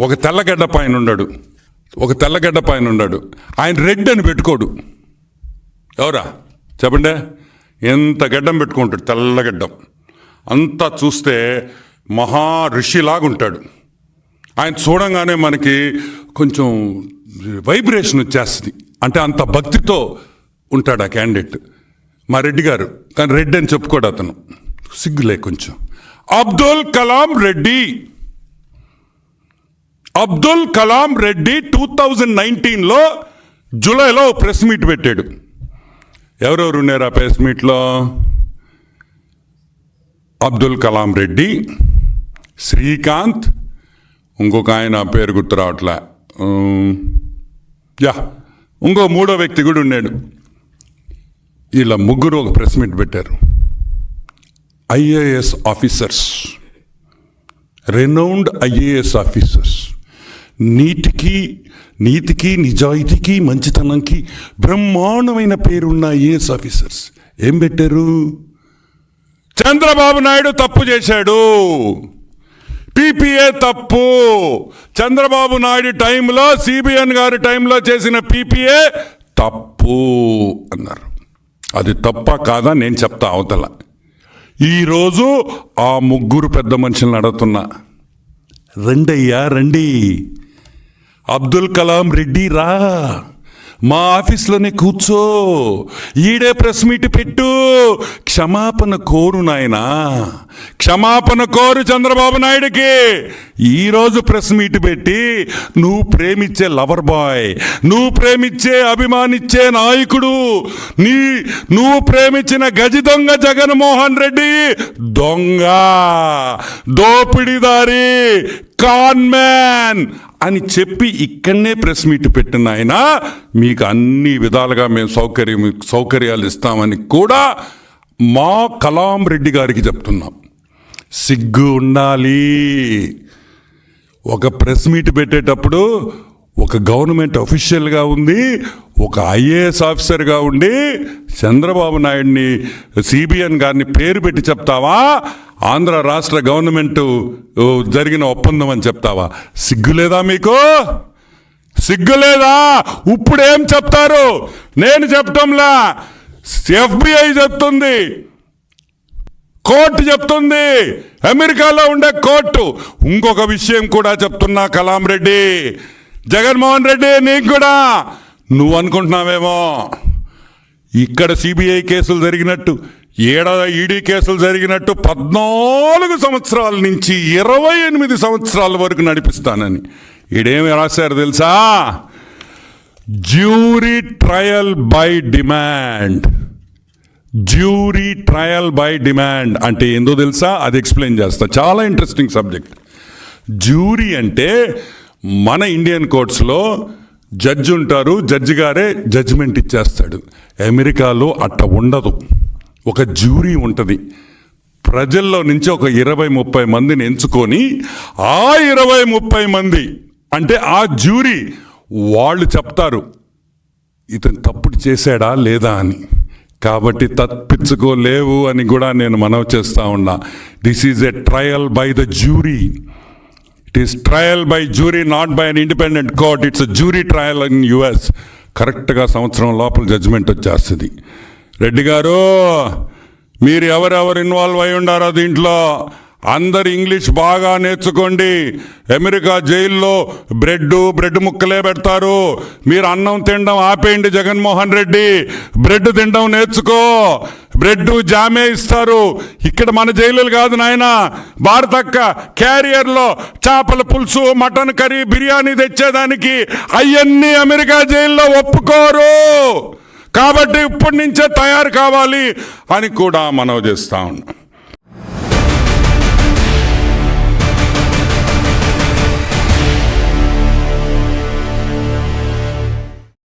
ఒక తెల్లగడ్డ పైన ఉన్నాడు, ఆయన రెడ్ అని పెట్టుకోడు. ఎవరా చెప్పండి? ఎంత గడ్డం పెట్టుకుంటాడు, తెల్లగడ్డం అంతా చూస్తే మహా ఋషిలాగుంటాడు. ఆయన చూడంగానే మనకి కొంచెం వైబ్రేషన్ వచ్చేస్తుంది. అంటే అంత భక్తితో ఉంటాడు ఆ క్యాండిడేట్, మా రెడ్డి గారు. కానీ రెడ్డి అని చెప్పుకోడు అతను, సిగ్గులే కొంచెం. అబ్దుల్ కలాం రెడ్డి 2019లో జూలైలో ప్రెస్ మీట్ పెట్టాడు. ఎవరెవరు ఉన్నారు ఆ ప్రెస్ మీట్లో? అబ్దుల్ కలాం రెడ్డి, శ్రీకాంత్, ఇంకొక ఆయన పేరు గుర్తు రావట్లే, ఇంకో మూడో వ్యక్తి కూడా ఉన్నాడు. ఇలా ముగ్గురు ఒక ప్రెస్ మీట్ పెట్టారు. IAS officers, renowned IAS officers, నీతికి నిజాయితీకి మంచితనంకి బ్రహ్మాండమైన పేరున్న ఐఏఎస్ ఆఫీసర్స్ ఏం పెట్టారు? చంద్రబాబు నాయుడు తప్పు చేశాడు, పీపీఏ తప్పు, చంద్రబాబు నాయుడు టైంలో సిబిఎన్ గారి టైంలో చేసిన పీపీఏ తప్పు అన్నారు. అది తప్ప కాదా నేను చెప్తా అవతల. ఈరోజు ఆ ముగ్గురు పెద్ద మనుషులను అడుగుతున్నా, రండి, అబ్దుల్ కలాం రెడ్డి రా, మా ఆఫీస్లోనే కూర్చో, ఈడే ప్రెస్ మీట్ పెట్టు, క్షమాపణ కోరు నాయనా, క్షమాపణ కోరు చంద్రబాబు నాయుడికి. ఈరోజు ప్రెస్ మీట్ పెట్టి నువ్వు ప్రేమించే లవర్ బాయ్, నువ్వు ప్రేమించే అభిమానించే నాయకుడు, నువ్వు ప్రేమించిన గజి దొంగ జగన్మోహన్ రెడ్డి దొంగ, దోపిడీదారి, కాన్మ్యాన్ అని చెప్పి ఇక్కడనే ప్రెస్ మీట్ పెట్టిన ఆయన మీకు అన్ని విధాలుగా మేము సౌకర్యాలు ఇస్తామని కూడా మా కలాం రెడ్డి గారికి చెప్తున్నాం. సిగ్గు ఉండాలి. ఒక ప్రెస్ మీట్ పెట్టేటప్పుడు ఒక గవర్నమెంట్ అఫీషియల్గా ఉంది, ఒక ఐఏఎస్ ఆఫీసర్గా ఉండి చంద్రబాబు నాయుడిని సిబిఎన్ గారిని పేరు పెట్టి చెప్తావా? ఆంధ్ర రాష్ట్ర గవర్నమెంట్ జరిగిన ఒప్పందం అని చెప్తావా? సిగ్గులేదా మీకు? సిగ్గులేదా? ఇప్పుడు ఏం చెప్తారు? నేను చెప్పటంలా, FBI చెప్తుంది, కోర్టు చెప్తుంది, అమెరికాలో ఉండే కోర్టు. ఇంకొక విషయం కూడా చెప్తున్నా కలాం రెడ్డి, జగన్మోహన్ రెడ్డి, నీకు కూడా నువ్వు అనుకుంటున్నావేమో ఇక్కడ సిబిఐ కేసులు జరిగినట్టు, ఈడీ కేసులు జరిగినట్టు 14 సంవత్సరాల నుంచి 28 సంవత్సరాల వరకు నడిపిస్తానని. ఈడేమి రాశారు తెలుసా? Jury trial by demand. Jury trial by demand అంటే ఏందో తెలుసా? అది ఎక్స్ప్లెయిన్ చేస్తా. చాలా ఇంట్రెస్టింగ్ సబ్జెక్ట్. జ్యూరీ అంటే మన ఇండియన్ కోర్ట్స్లో జడ్జి ఉంటారు, జడ్జి గారే జడ్జిమెంట్ ఇచ్చేస్తాడు. అమెరికాలో అట్ట ఉండదు, ఒక జ్యూరీ ఉంటుంది. ప్రజల్లో నుంచి ఒక 20-30 మందిని ఎంచుకొని ఆ 20-30 మంది అంటే ఆ జ్యూరీ వాళ్ళు చెప్తారు ఇతను తప్పుడు చేశాడా లేదా అని. కాబట్టి తప్పించుకోలేవు అని కూడా నేను మనవి చేస్తా ఉన్నా. This is a trial by the jury. It is trial by jury, not by an independent court. It's a jury trial in US. కరెక్ట్గా సంవత్సరం లోపల జడ్జిమెంట్ వచ్చేస్తుంది. రెడ్డి గారు, మీరు ఎవరెవరు ఇన్వాల్వ్ అయి ఉండారో దీంట్లో అందరు ఇంగ్లీష్ బాగా నేర్చుకోండి. అమెరికా జైల్లో బ్రెడ్ ముక్కలే పెడతారు. మీరు అన్నం తినడం ఆపేయండి. జగన్మోహన్ రెడ్డి, బ్రెడ్ తినడం నేర్చుకో. బ్రెడ్ జామే ఇస్తారు. ఇక్కడ మన జైలులు కాదు నాయన. భారతక్క క్యారియర్లో చేపల పులుసు, మటన్ కర్రీ, బిర్యానీ తెచ్చేదానికి అవన్నీ అమెరికా జైల్లో ఒప్పుకోరు. కాబట్టి ఇప్పటి నుంచే తయారు కావాలి అని కూడా మనవి చేస్తా ఉన్నాం.